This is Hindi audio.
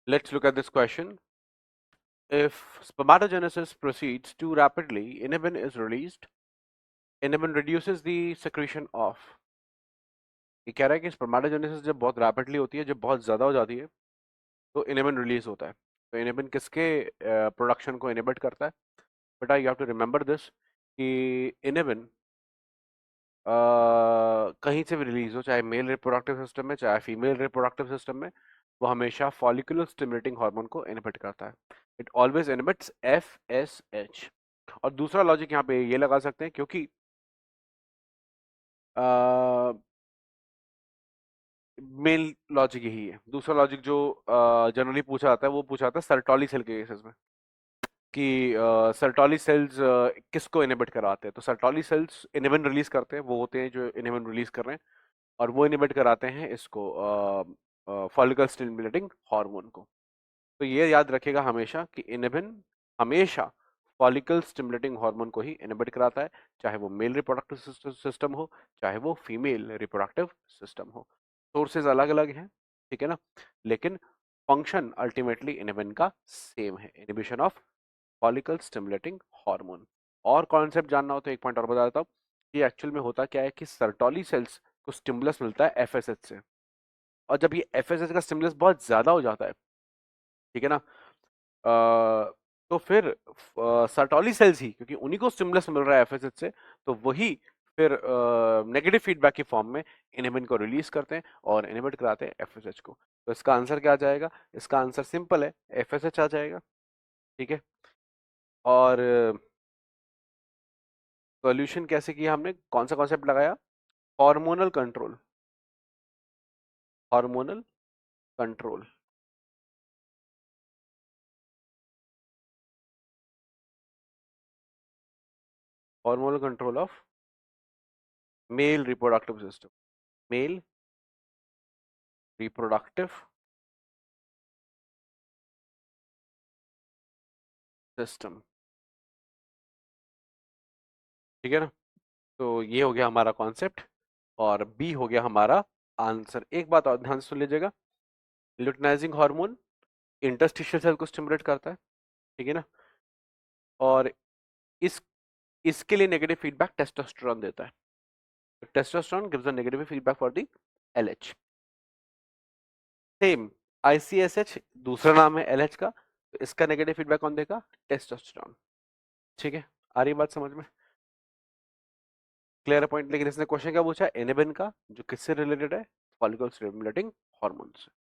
Let's look at this question. If spermatogenesis proceeds too rapidly, inhibin is released. Inhibin reduces the secretion of. ये कह रहा है कि spermatogenesis जब बहुत रैपिडली होती है, जब बहुत ज्यादा हो जाती है, तो इनहिबिन रिलीज होता है. तो इनहिबिन किसके प्रोडक्शन को इनहिबिट करता है? बेटा you have to remember this कि इनहिबिन कहीं से भी रिलीज हो, चाहे मेल रिप्रोडक्टिव सिस्टम में चाहे फीमेल रिप्रोडक्टिव सिस्टम में, वो हमेशा फॉलिकुलर स्टिमुलेटिंग हार्मोन को इनहिबिट करता है. It always inhibits FSH. और दूसरा लॉजिक यहाँ पे ये लगा सकते हैं, क्योंकि मेन लॉजिक यही है. दूसरा लॉजिक जो जनरली पूछा जाता है, वो पूछा जाता है सर्टोली सेल के केसेस में, कि सर्टोली सेल्स किसको इनहिबिट कराते हैं. तो सर्टोली सेल्स इनहिबिन रिलीज करते हैं, वो होते हैं जो इनहिबिन रिलीज कर रहे हैं, और वो इनहिबिट कराते हैं इसको फॉलिकल स्टिमुलेटिंग हार्मोन को. तो ये याद रखिएगा हमेशा कि इनहिबिन हमेशा फॉलिकल स्टिमुलेटिंग हार्मोन को ही इनहिबिट कराता है, चाहे वो मेल रिप्रोडक्टिव सिस्टम हो, चाहे वो फीमेल रिप्रोडक्टिव सिस्टम हो. सोर्सेज अलग अलग हैं, ठीक है ना, लेकिन फंक्शन अल्टीमेटली इनहिबिन का सेम है, inhibition of follicle stimulating hormone. और कॉन्सेप्ट जानना हो तो एक पॉइंट और बता देता हूँ कि एक्चुअल में होता क्या है कि सर्टोली सेल्स को स्टिमुलस मिलता है एफएसएच से, और जब ये एफएसएच का स्टिमुलस बहुत ज्यादा हो जाता है, ठीक है ना, तो फिर सर्टोली सेल्स ही, क्योंकि उन्हीं को स्टिमुलस मिल रहा है एफएसएच से, तो वही फिर नेगेटिव फीडबैक की फॉर्म में इनहिबिन को रिलीज करते हैं और इनहिबिट कराते हैं एफएसएच को. तो इसका आंसर क्या आ जाएगा? इसका आंसर सिंपल है, एफएसएच आ जाएगा. ठीक है. और सॉल्यूशन कैसे किया हमने, कौन सा कॉन्सेप्ट लगाया? Hormonal control. Hormonal control. Hormonal control of male reproductive system. Male reproductive system. ठीक है ना. तो ये हो गया हमारा कॉन्सेप्ट, और बी हो गया हमारा आंसर. एक बात और ध्यान से सुन लीजिएगा, ल्यूटिनाइजिंग हार्मोन इंटरस्टिशियल सेल को स्टिमुलेट करता है, ठीक है ना, और इस इसके लिए नेगेटिव फीडबैक टेस्टोस्टेरोन देता है. Testosterone gives a negative feedback for the LH. Same ICSH दूसरा नाम है एलएच का, तो इसका नेगेटिव फीडबैक कौन देगा? टेस्टोस्टेरोन. ठीक है, आ रही बात समझ में? Clear point. लेकिन इसने क्वेश्चन क्या पूछा? इनहिबिन का, जो किससे रिलेटेड है? फॉलिकल स्टिमुलेटिंग हार्मोन से.